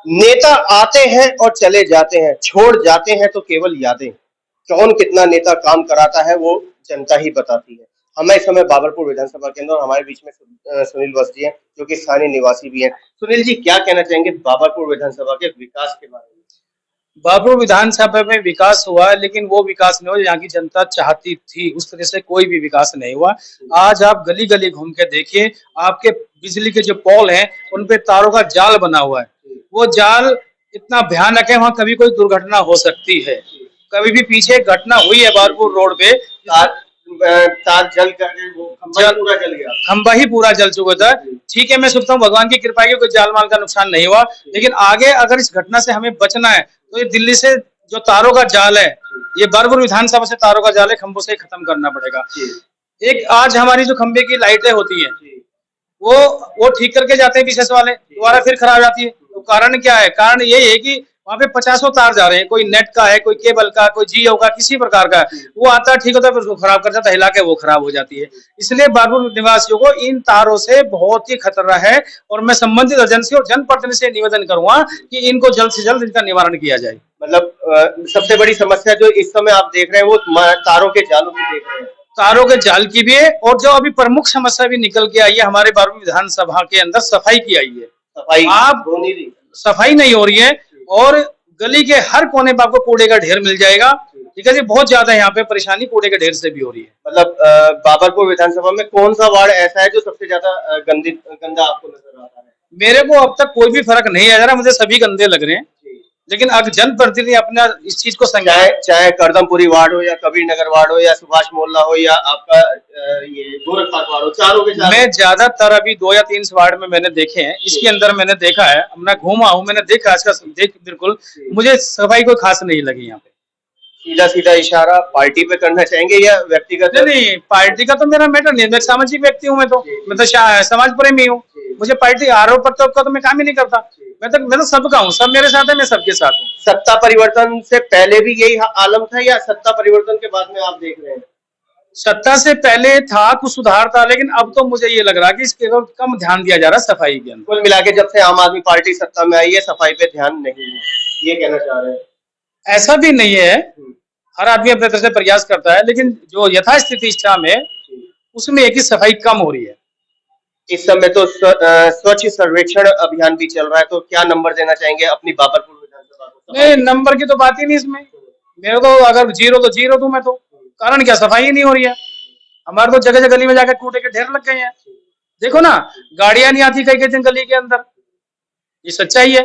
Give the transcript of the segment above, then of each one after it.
नेता आते हैं और चले जाते हैं, छोड़ जाते हैं तो केवल यादें। कौन कितना नेता काम कराता है वो जनता ही बताती है। हमें इस समय बाबरपुर विधानसभा के अंदर और हमारे बीच में सुनील वस्त जी हैं, जो कि स्थानीय निवासी भी हैं। सुनील जी, क्या कहना चाहेंगे बाबरपुर विधानसभा के विकास के बारे में? बाबरपुर विधानसभा में विकास हुआ, लेकिन वो विकास नहीं हुआ यहाँ की जनता चाहती थी। उस तरह से कोई भी विकास नहीं हुआ। आज आप गली गली घूम के देखिए, आपके बिजली के जो पोल हैं उन पे तारों का जाल बना हुआ है। वो जाल इतना भयानक है, वहाँ कभी कोई दुर्घटना हो सकती है। कभी भी पीछे एक घटना हुई है बाबरपुर रोड पे, तार जल करके वो खंभा पूरा जल गया, खंभा ही पूरा जल चुका था। ठीक है, मैं सोचता हूँ भगवान की कृपा है कोई जान माल का नुकसान नहीं हुआ, लेकिन आगे अगर इस घटना से हमें बचना है तो ये दिल्ली से जो तारों का जाल है, ये बाबरपुर विधानसभा से तारों का जाल है, खंभों से खत्म करना पड़ेगा। एक आज हमारी जो खंभे की लाइटें होती हैं वो ठीक करके जाते हैं विशेष वाले, दोबारा फिर खराब जाती है। तो कारण क्या है? कारण यही है कि वहाँ पे 50 तार जा रहे हैं, कोई नेट का है, कोई केबल का, कोई जियो का, किसी प्रकार का। वो आता है, ठीक होता है, फिर उसको खराब कर जाता है, हिला के वो खराब हो जाती है। इसलिए बाबरपुर निवासियों को इन तारों से बहुत ही खतरा है और मैं संबंधित एजेंसी और जनप्रतिनिधि से निवेदन करूंगा कि इनको जल्द से जल्द इनका निवारण किया जाए। मतलब सबसे बड़ी समस्या जो इस समय आप देख रहे हैं वो तारों के जालों की देख रहे हैं, तारों के जाल की भी है, और जो अभी प्रमुख समस्या भी निकल के आई है हमारे बाबरपुर विधानसभा के अंदर, सफाई की आई है। सफाई नहीं हो रही है और गली के हर कोने पर आपको कूड़े का ढेर मिल जाएगा। ठीक है जी, बहुत ज्यादा यहाँ पे परेशानी कूड़े के ढेर से भी हो रही है। मतलब बाबरपुर विधानसभा में कौन सा वार्ड ऐसा है जो सबसे ज्यादा गंदा आपको नजर आता है? मेरे को अब तक कोई भी फर्क नहीं आ रहा, मुझे सभी गंदे लग रहे हैं, लेकिन अब जनप्रतिनिधि अपना इस चीज को चाहे करदमपुरी वार्ड हो या कबीर नगर वार्ड हो या सुभाष मोहल्ला हो या आपका ये गोरखनाथ वार्ड हो, चारों के चारों। मैं ज्यादातर अभी 2 या 3 वार्ड में मैंने देखे हैं। इसके अंदर मैंने देखा है, मैं घूमा हूँ, मैंने देखा इसका बिल्कुल मुझे सफाई कोई खास नहीं लगी यहाँ पे। सीधा सीधा इशारा पार्टी पे करना चाहेंगे या व्यक्तिगत? नहीं, पार्टी का तो मेरा मैटर नहीं, मैं सामाजिक व्यक्ति हूँ। मैं तो समाज प्रेमी हूँ। मुझे पार्टी आरोप प्रत्यारोप का तो मैं काम ही नहीं करता। मैं तो सबका हूँ, सब मेरे साथ है, मैं सबके साथ हूँ। सत्ता परिवर्तन से पहले भी यही आलम था या सत्ता परिवर्तन के बाद में आप देख रहे हैं? सत्ता से पहले था, कुछ सुधार था, लेकिन अब तो मुझे ये लग रहा है कि इसके कम ध्यान दिया जा रहा है सफाई के अंदर। कुल मिला के जब से आम आदमी पार्टी सत्ता में आई है सफाई पे ध्यान नहीं है, ये कहना चाह रहे हैं? ऐसा भी नहीं है, हर आदमी अपने तरफ से प्रयास करता है, लेकिन जो यथास्थिति इस में उसमें एक ही सफाई कम हो रही है। इस समय तो स्वच्छ सर्वेक्षण अभियान भी चल रहा है, तो क्या नंबर देना चाहेंगे अपनी बाबरपुर विधानसभा को? नहीं, नंबर की तो बात ही नहीं इसमें। मेरे तो अगर 0 तो 0 दूं मैं तो। कारण क्या? सफाई ही नहीं हो रही है। हमारे तो जगह जगह गली में जाकर कूड़े के ढेर लग गए हैं। देखो ना, गाड़ियां नहीं आती कई दिन गली के अंदर, ये सच्चाई है।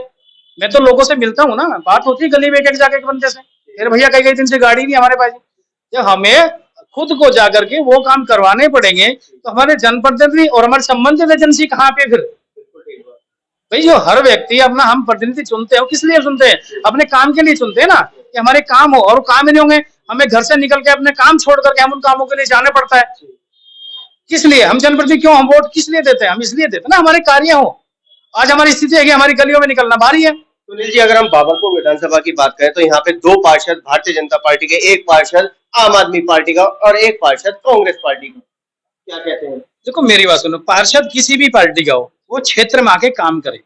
मैं तो लोगों से मिलता हूँ ना, बात होती है गली में एक जाके बंदे से, फिर भैया कई दिन से गाड़ी नहीं हमारे पास। जब हमें खुद को जाकर के वो काम करवाने पड़ेंगे तो हमारे जनप्रतिनिधि और हमारे संबंधित एजेंसी कहाँ पे? फिर भाई जो हर व्यक्ति अपना हम प्रतिनिधि चुनते हैं, किस लिए चुनते हैं? अपने काम के लिए चुनते हैं ना, कि हमारे काम हो, और काम ही नहीं होंगे हमें घर से निकल के अपने काम छोड़ करके हम उन कामों के लिए जाने पड़ता है। किस लिए हम जनप्रतिनिधि, क्यों हम वोट किस लिए देते हैं? हम इसलिए देते हैं ना हमारे कार्य हो। आज हमारी स्थिति है कि हमारी गलियों में निकलना भारी है। सुनील जी, अगर हम बाबरपुर विधानसभा की बात करें तो यहाँ पे 2 पार्षद भारतीय जनता पार्टी के, 1 पार्षद आम आदमी पार्टी का और 1 पार्षद कांग्रेस पार्टी का, क्या कहते हैं? देखो मेरी बात सुनो, पार्षद किसी भी पार्टी का हो, वो क्षेत्र में आके काम करे।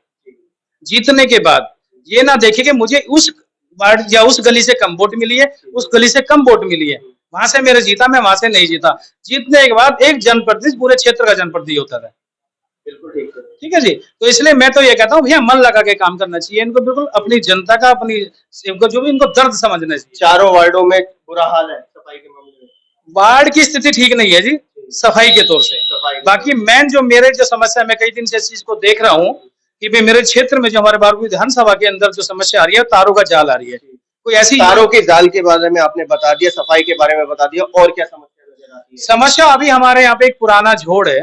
जीतने के बाद ये ना देखे कि मुझे उस वार्ड या उस गली से कम वोट मिली है, उस गली से कम वोट मिली है, वहां से मेरे जीता, मैं वहां से नहीं जीता। जीतने के बाद एक जनप्रतिनिधि पूरे क्षेत्र का जनप्रतिनिधि होता है। बिल्कुल ठीक है जी। तो इसलिए मैं तो ये कहता हूँ भैया मन लगा के काम करना चाहिए इनको, बिल्कुल अपनी जनता का, अपनी सेवक जो भी इनको दर्द समझना चाहिए। चारों वार्डों में बुरा हाल है सफाई के मामले में। वार्ड की स्थिति ठीक नहीं है जी सफाई के तौर से। बाकी मेन जो मेरे जो समस्या, मैं कई दिन से इस चीज को देख रहा हूँ कि भाई मेरे क्षेत्र में जो हमारे बाबरपुर विधानसभा के अंदर जो समस्या आ रही है, तारों का जाल आ रही है। कोई ऐसी तारों के जाल के बारे में आपने बता दिया, सफाई के बारे में बता दिया, और क्या समस्या नजर आती है? समस्या अभी हमारे यहाँ पे एक पुराना झोड़ है,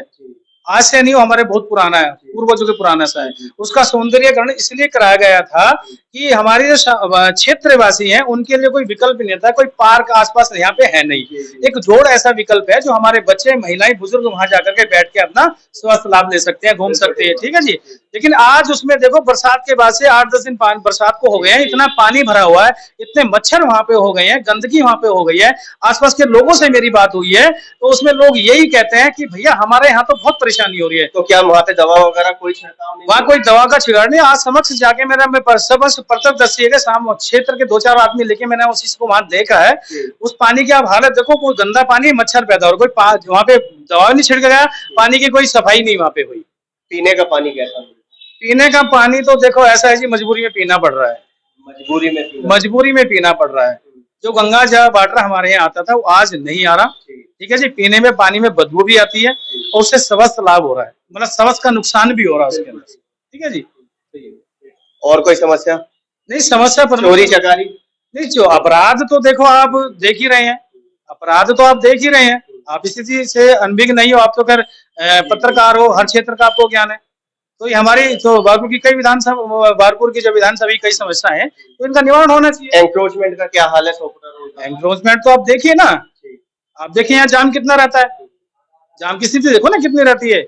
आज से नहीं, हमारे बहुत पुराना है, पूर्वजों के पुराना सा है। उसका सौंदर्यकरण इसलिए कराया गया था कि हमारे जो क्षेत्रवासी हैं उनके लिए कोई विकल्प नहीं था, कोई पार्क आसपास यहाँ पे है नहीं। एक जोड़ ऐसा विकल्प है जो हमारे बच्चे, महिलाएं, बुजुर्ग वहां जाकर के बैठ के अपना स्वास्थ्य लाभ ले सकते हैं, घूम सकते हैं। ठीक है जी। लेकिन आज उसमें देखो बरसात के बाद से 8-10 दिन बरसात को हो गए हैं, इतना पानी भरा हुआ है, इतने मच्छर वहां पे हो गए हैं, गंदगी वहां पे हो गई है। आसपास के लोगों से मेरी बात हुई है तो उसमें लोग यही कहते हैं कि भैया हमारे यहाँ तो बहुत परेशानी हो रही है। तो क्या वहाँ पे दवा वगैरह कोई छिड़काव नहीं? वहाँ कोई दवा का छिड़काव नहीं। आज समक्ष जाके मेरा मैं प्रत्यक्षदर्शी है, शाम क्षेत्र के 2-4 आदमी लेके मैंने उस चीज को वहां देखा है। उस पानी की आप हालत देखो, कोई गंदा पानी, मच्छर पैदा हो, कोई वहां पे दवा नहीं छिड़का गया, पानी की कोई सफाई नहीं वहां पे हुई। पीने का पानी कैसा? पीने का पानी तो देखो ऐसा है जी, मजबूरी में पीना पड़ रहा है, मजबूरी में पीना पड़ रहा है। जो गंगा जल वाटर हमारे यहाँ आता था वो आज नहीं आ रहा, ठीक है जी। पीने में पानी में बदबू भी आती है और उससे स्वास्थ्य लाभ हो रहा है, मतलब स्वास्थ्य का नुकसान भी हो रहा है उसके अंदर, ठीक है जी। और कोई समस्या नहीं, समस्या पर चोरी चकारी नहीं, जो अपराध तो देखो आप देख ही रहे हैं, अपराध तो आप देख ही रहे हैं। आप इसी चीज से अनभिज्ञ नहीं हो, आप तो खैर पत्रकार हो, हर क्षेत्र का आपको ज्ञान है। तो ये हमारी तो बारपुर की कई विधानसभा, बारपुर की जो विधानसभा की कई समस्याएं हैं तो इनका निवारण होना चाहिए। एंक्रोचमेंट का क्या हाल है? एंक्रोचमेंट तो आप देखिए ना, आप देखिए यहाँ जाम कितना रहता है, जाम की स्थिति देखो ना कितनी रहती है।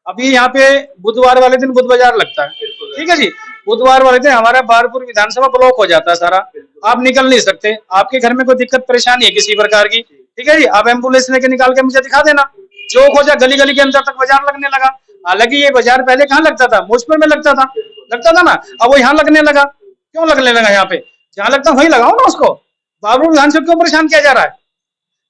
अभी यहाँ पे बुधवार वाले दिन बुध बाजार लगता है, ठीक है जी। बुधवार वाले दिन हमारा बारपुर विधानसभा ब्लॉक हो जाता है सारा, आप निकल नहीं सकते। आपके घर में कोई दिक्कत परेशानी है किसी प्रकार की, ठीक है जी, आप एम्बुलेंस लेके निकाल के मुझे दिखा देना। चौक हो जा, गली गली के अंदर तक बाजार लगने लगा। हालांकि ये बाजार पहले कहाँ लगता था? मुजफ्फर में लगता था ना, अब वो यहाँ लगने लगा। क्यों लगने लगा? यहाँ पे जहाँ लगता वही लगाओ ना उसको। बारपुर विधानसभा क्यों परेशान किया जा रहा है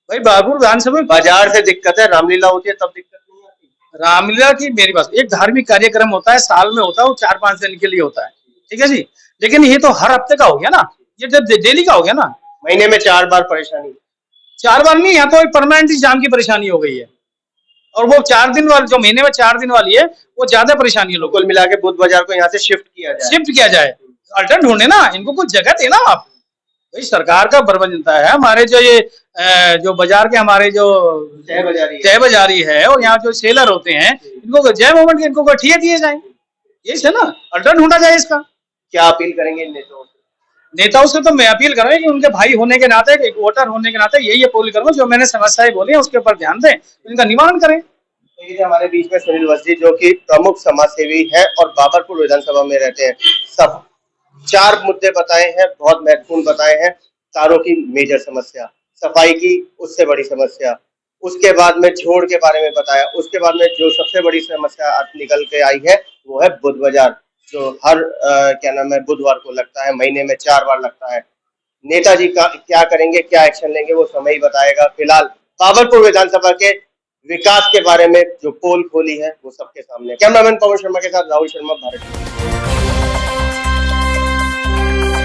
भाई? बारपुर विधानसभा बाजार से दिक्कत है, रामलीला होती है तब दिक्कत नहीं आती। रामलीला की मेरी बात, एक धार्मिक कार्यक्रम होता है, साल में होता है, वो 4-5 दिन के लिए होता है, ठीक है जी। लेकिन ये तो हर हफ्ते का हो गया ना, ये डेली का हो गया ना। महीने में 4 बार परेशानी? 4 बार नहीं, यहाँ तो परमानेंट जाम की परेशानी हो गई है। और वो 4 दिन वाली, जो महीने में 4 दिन वाली है, वो ज्यादा परेशानी है लोगों को। कुल मिला के बुध बाजार को यहाँ से शिफ्ट किया जाए। अल्टरनेट ढूंढे ना, इनको कुछ जगह देना आप। भाई सरकार का प्रबंधता है, हमारे जो ये जो बाजार के हमारे जो तय बाजारी है और यहाँ जो सेलर होते हैं, इनको जय मोमेंट के इनको ठिए दिए जाए, यही है ना। अल्टरनेट ढूंढा जाए इसका। क्या अपील करेंगे इन नेताओं से? नेताओं से तो मैं अपील करूंगा कि उनके भाई होने के नाते, एक वोटर होने के नाते यही अपील करूंगा, जो मैंने समस्याएं बोली है उसके ऊपर ध्यान दें, इनका निवारण करें। तो ये हमारे बीच में सुनील वस्ती, जो कि प्रमुख समाज सेवी है और बाबरपुर विधानसभा में रहते हैं। सब 4 मुद्दे बताए हैं, बहुत महत्वपूर्ण बताए हैं। तारों की मेजर समस्या, सफाई की उससे बड़ी समस्या, उसके बाद में झोड़ के बारे में बताया, उसके बाद में जो सबसे बड़ी समस्या निकल के आई है वो है बुध बाजार, जो हर क्या नाम है बुधवार को लगता है, महीने में 4 बार लगता है। नेताजी का क्या करेंगे, क्या एक्शन लेंगे, वो समय ही बताएगा। फिलहाल बाबरपुर विधानसभा के विकास के बारे में जो पोल खोली है वो सबके सामने। कैमरामैन पवन शर्मा के साथ राहुल शर्मा, भारत।